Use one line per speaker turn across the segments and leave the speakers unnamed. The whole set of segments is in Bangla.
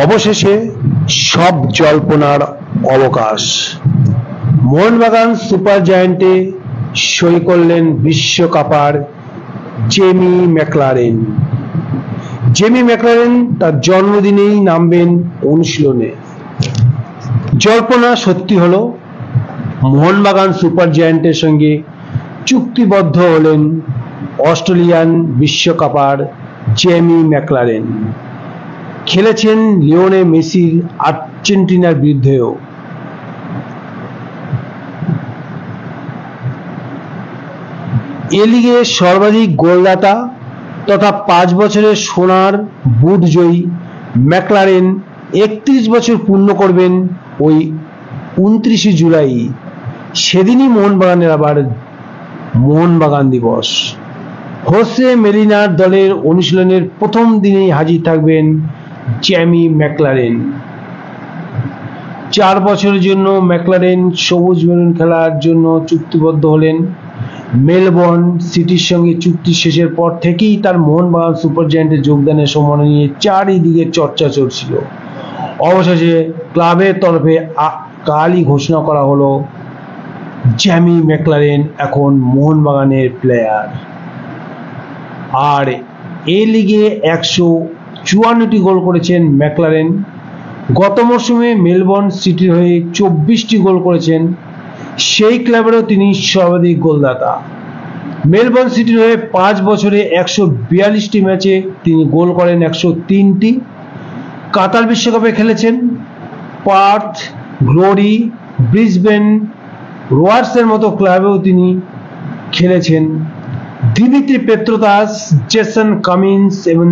অবশেষে সব জল্পনার অবকাশ। মোহনবাগান সুপার জায়ান্টে সই করলেন বিশ্বকাপার জেমি ম্যাকলারেন। জেমি ম্যাকলারেন তার জন্মদিনেই নামবেন অনুশীলনে। জল্পনা সত্যি হলো, মোহনবাগান সুপার জায়ান্টের সঙ্গে চুক্তিবদ্ধ হলেন অস্ট্রেলিয়ান বিশ্বকাপার জেমি ম্যাকলারেন। খেলেছেন লিওনেল মেসির আর্জেন্টিনার বিরুদ্ধেও। এ লিগে সর্বাধিক গোলদাতা তথা 5 বছরের সোনার বুট জয়ী ম্যাকলারেন 31 বছর পূর্ণ করবেন ওই 29 জুলাই। সেদিনই মোহনবাগানের আবার মোহনবাগান দিবস। হোসে মেলিনার দলের অনুশীলনের প্রথম দিনেই হাজির থাকবেন জেমি ম্যাকলারেন। 4 বছরের জন্য ম্যাকলারেন সবুজ মেরুন খেলার জন্য চুক্তিবদ্ধ হলেন। মেলবোর্ন সিটির সঙ্গে চুক্তি শেষের পর থেকেই তার মোহনবাগান সুপার জায়ান্টে যোগদানের সম্ভাবনা নিয়ে চারিদিকে চর্চা চলছিল। অবশেষে ক্লাবের তরফে কালই ঘোষণা করা হলো, জেমি ম্যাকলারেন এখন মোহনবাগানের প্লেয়ার। আর এ লিগে 154টি গোল করেছেন ম্যাকলারেন। গত মরশুমে মেলবোর্ন সিটির হয়ে 24টি গোল করেছেন। সেই ক্লাবেরও তিনি সর্বাধিক গোলদাতা। মেলবোর্ন সিটির হয়ে 5 বছরে 142টি ম্যাচে তিনি গোল করেন 103টি। কাতার বিশ্বকাপে খেলেছেন। পার্থ, গ্লোরি, ব্রিসবেন রোয়ার্সের মতো ক্লাবেও তিনি খেলেছেন। দিমিত্রি পেত্রোতাস, জেসন কামিন্স এবং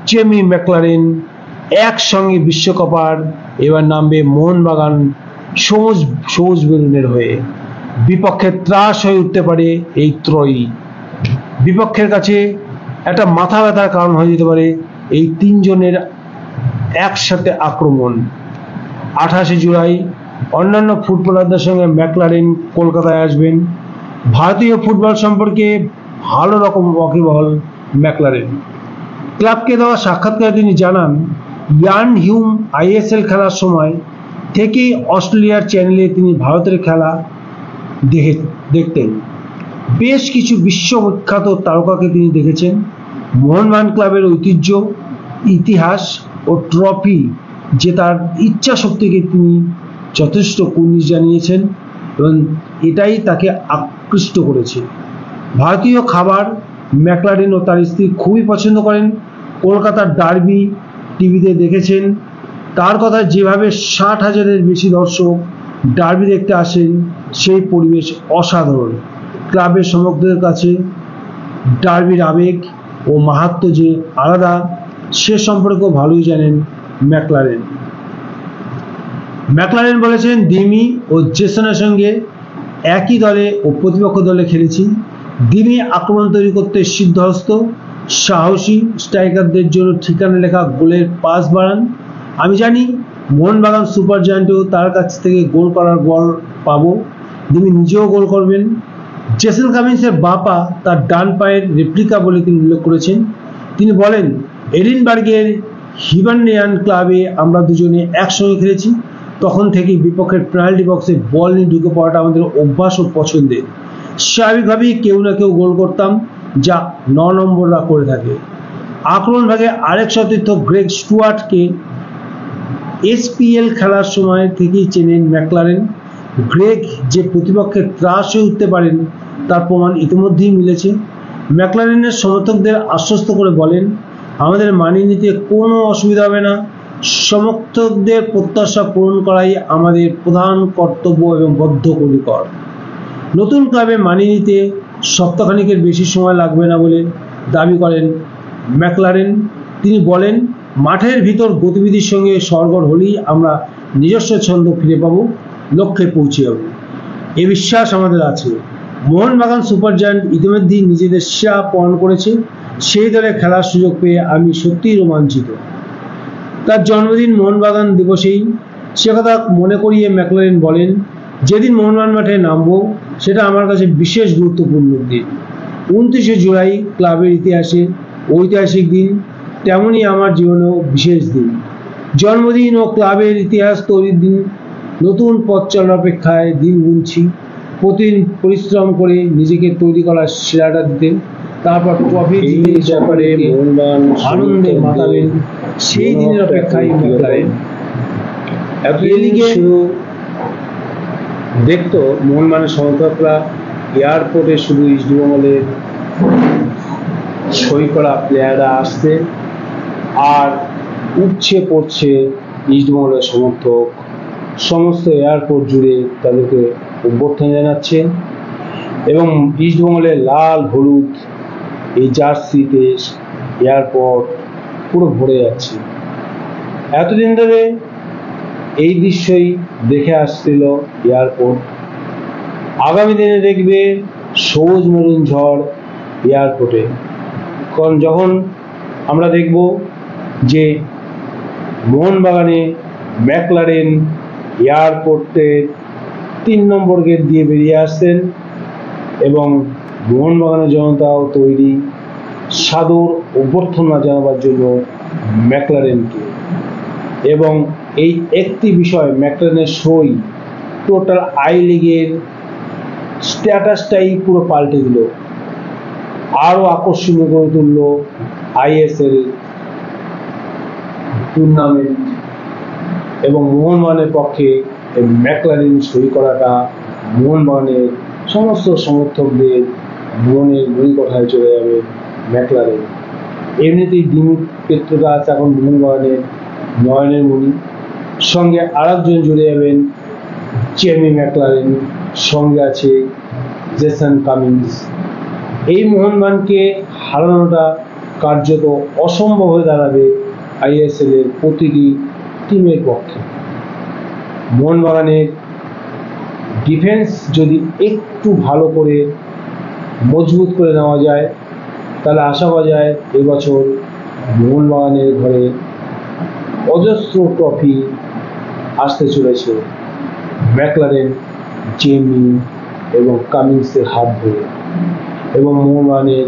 জেমি ম্যাকলারেন একসঙ্গে বিশ্বকাপার এবার নামবে মোহনবাগান সবুজ বেলুনের হয়ে। বিপক্ষের ত্রাস হয়ে উঠতে পারে এই ত্রয়ী। বিপক্ষের কাছে একটা মাথা ব্যথার কারণ হয়ে যেতে পারে এই 3 জনের একসাথে আক্রমণ। 28 জুলাই অন্যান্য ফুটবলারদের সঙ্গে ম্যাকলারেন কলকাতায় আসবেন। ভারতীয় ফুটবল সম্পর্কে ভালো রকম ওয়াকিবহাল ম্যাকলারেন। ক্লাবকে দেওয়া সাক্ষাৎকারে তিনি জানান, ইয়ান হিউম ISL খেলার সময় থেকেই অস্ট্রেলিয়ার চ্যানেলে তিনি ভারতের খেলা দেখতেন। বেশ কিছু বিশ্ববিখ্যাত তারকাকে তিনি দেখেছেন। মোহনবাগান ক্লাবের ঐতিহ্য, ইতিহাস ও ট্রফি জেতার ইচ্ছা শক্তিকে তিনি যথেষ্ট কুর্নিশ জানিয়েছেন এবং এটাই তাকে আকৃষ্ট করেছে। ভারতীয় খাবার ম্যাকলারেন ও তার স্ত্রী খুবই পছন্দ করেন। কলকাতার ডার্বি টিভিতে দেখেছেন। তার কথা, যেভাবে 60,000-এর বেশি দর্শক ডার্বি দেখতে আসেন, সেই পরিবেশ অসাধারণ। ক্লাবের সমর্থকদের কাছে ডার্বির আবেগ ও মাহাত্ম্য যে আলাদা, সে সম্পর্কেও ভালোই জানেন ম্যাকলারেন। ম্যাকলারেন বলেছেন, দিমি ও জেসনের সঙ্গে একই দলে ও প্রতিপক্ষ দলে খেলেছি। দিমি আক্রমণ তৈরি করতে সিদ্ধহস্ত, সাহসী, স্ট্রাইকারদের জন্য ঠিকানা লেখা গোলের পাস বাড়ান। আমি জানি মোহনবাগান সুপার জায়ান্টেও তার কাছ থেকে গোল করার বল পাবো। দিমি নিজেও গোল করবেন। জেসন কামিন্সের বাঁ পা তার ডান পায়ের রেপ্লিকা বলে তিনি উল্লেখ করেছেন। তিনি বলেন, এডিনবার্গের হিবারনিয়ান ক্লাবে আমরা দুজনে একসঙ্গে খেলেছি। তখন থেকেই বিপক্ষের পেনাল্টি বক্সে বল নিয়ে ঢুকে পড়াটা আমাদের অভ্যাস ও পছন্দের। স্বাভাবিকভাবেই কেউ না কেউ গোল করতাম, যা 9 নম্বররা করে থাকে। আক্রমণ ভাগে আরেক সতীর্থ গ্রেগ স্টুয়ার্টকে SPL খেলার সময় থেকেই চেনেন ম্যাকলারেন। গ্রেগ যে প্রতিপক্ষের ত্রাস হয়ে উঠতে পারেন তার প্রমাণ ইতিমধ্যেই মিলেছে। ম্যাকলারেনের সমর্থকদের আশ্বস্ত করে বলেন, আমাদের মানিয়ে নিতে কোনো অসুবিধা হবে না। সমর্থকদের প্রত্যাশা পূরণ করাই আমাদের প্রধান কর্তব্য এবং বদ্ধপরিকর। নতুন ক্লাবে মানিয়ে নিতে সপ্তাহখানেকের বেশি সময় লাগবে না বলে দাবি করেন ম্যাকলারেন। তিনি বলেন, মাঠের ভিতর গতিবিধির সঙ্গে সরগর হলেই আমরা নিজস্ব ছন্দ ফিরে পাবো, লক্ষ্যে পৌঁছে যাব। এ বিশ্বাস আমাদের আছে। মোহনবাগান সুপার জায়ান্ট ইতিমধ্যেই নিজেদের সেরা প্রমাণ করেছে। সেই দলে খেলার সুযোগ পেয়ে আমি সত্যিই রোমাঞ্চিত। তার জন্মদিন মোহনবাগান দিবসেই সে কথা মনে করিয়ে ম্যাকলারেন বলেন, যেদিন মোহনবাগান মাঠে নামবো সেটা আমার কাছে বিশেষ গুরুত্বপূর্ণ দিন। 29শে জুলাই ক্লাবের ইতিহাসে ঐতিহাসিক দিন, তেমনই আমার জীবনেও বিশেষ দিন। জন্মদিন ও ক্লাবের ইতিহাস তৈরির দিন, নতুন পথ চলার অপেক্ষায় দিন গুনছি। প্রতিদিন পরিশ্রম করে নিজেকে তৈরি করার সেরাটা দিতে, তারপর ট্রফি জিতে ব্যাপারে আনন্দে মাতাবেন, সেই দিনের অপেক্ষায় ম্যাকলারেন। দেখতো মোহনবাগানের সমর্থকরা এয়ারপোর্টে শুধু ইস্টবেঙ্গলের সই করা প্লেয়াররা আসছে, আর উঠছে পড়ছে ইস্টবেঙ্গলের সমর্থক, সমস্ত এয়ারপোর্ট জুড়ে তাদেরকে অভ্যর্থনা জানাচ্ছে এবং ইস্টবেঙ্গলের লাল হলুদ এই জার্সিতে এয়ারপোর্ট পুরো ভরে যাচ্ছে। এতদিন ধরে এই দৃশ্যই দেখে আসছিল এয়ারপোর্ট। আগামী দিনে দেখবে সবুজ মেরুন ঝড় এয়ারপোর্টে, কারণ যখন আমরা দেখব যে মোহনবাগানে ম্যাকলারেন এয়ারপোর্টের 3 নম্বর গেট দিয়ে বেরিয়ে আসছেন এবং মোহনবাগানের জনতাও তৈরি সাদর অভ্যর্থনা জানাবার জন্য ম্যাকলারেনকে। এবং এই একটি বিষয়, ম্যাকলারেনের সই টোটাল আই লিগের স্ট্যাটাসটাই পুরো পাল্টে দিল, আরো আকর্ষণীয় করে তুলল ISL টুর্নামেন্ট। এবং মোহনবাগানের পক্ষে ম্যাকলারেন সই করাটা মোহনবাগানের সমস্ত সমর্থকদের মনের মণিকোঠায় চলে যাবে ম্যাকলারেন। এমনিতেই দিমিত পেত্রোদাস এখন মোহনবাগানের নয়নের মণি, সঙ্গে আরেকজন জুড়ে যাবেন চেমি ম্যাকলারেন, সঙ্গে আছে জেসন কামিন্স। এই মোহনবাগানকে হারানোটা কার্যত অসম্ভব হয়ে দাঁড়াবে ISL এর প্রতিটি টিমের পক্ষে। মোহনবাগানের ডিফেন্স যদি একটু ভালো করে মজবুত করে নেওয়া যায়, তাহলে আশা করা যায় এবছর মোহনবাগানের ঘরে অজস্র ট্রফি আসতে চলেছে ম্যাকলারেন, চেমি এবং কামিন্সের হাত ধরে। এবং মোহনবাগানের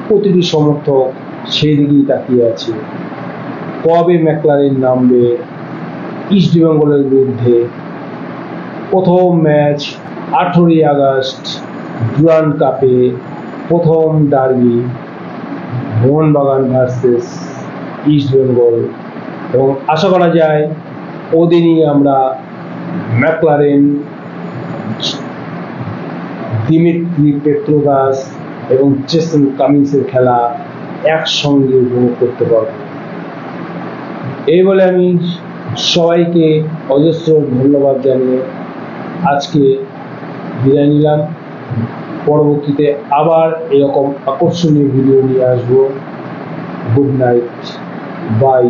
প্রতিটি সমর্থক সেই দিকেই তাকিয়ে আছে, কবে ম্যাকলারেন নামবে ইস্টবেঙ্গলের বিরুদ্ধে। প্রথম ম্যাচ 18ই আগস্ট ডুরান্ড কাপে, প্রথম ডার্বি মোহনবাগান ভার্সেস ইস্টবেঙ্গল, এবং আশা করা যায় ওদিনই আমরা ম্যাকলারেন, দিমিত্রি পেত্রোদাস এবং জেসন কামিন্সের খেলা একসঙ্গে উপভোগ করতে পারব। এই বলে আমি সবাইকে অজস্র ধন্যবাদ জানিয়ে আজকে বিদায় নিলাম। পরবর্তীতে আবার এরকম আকর্ষণীয় ভিডিও নিয়ে আসবো। Good night, by.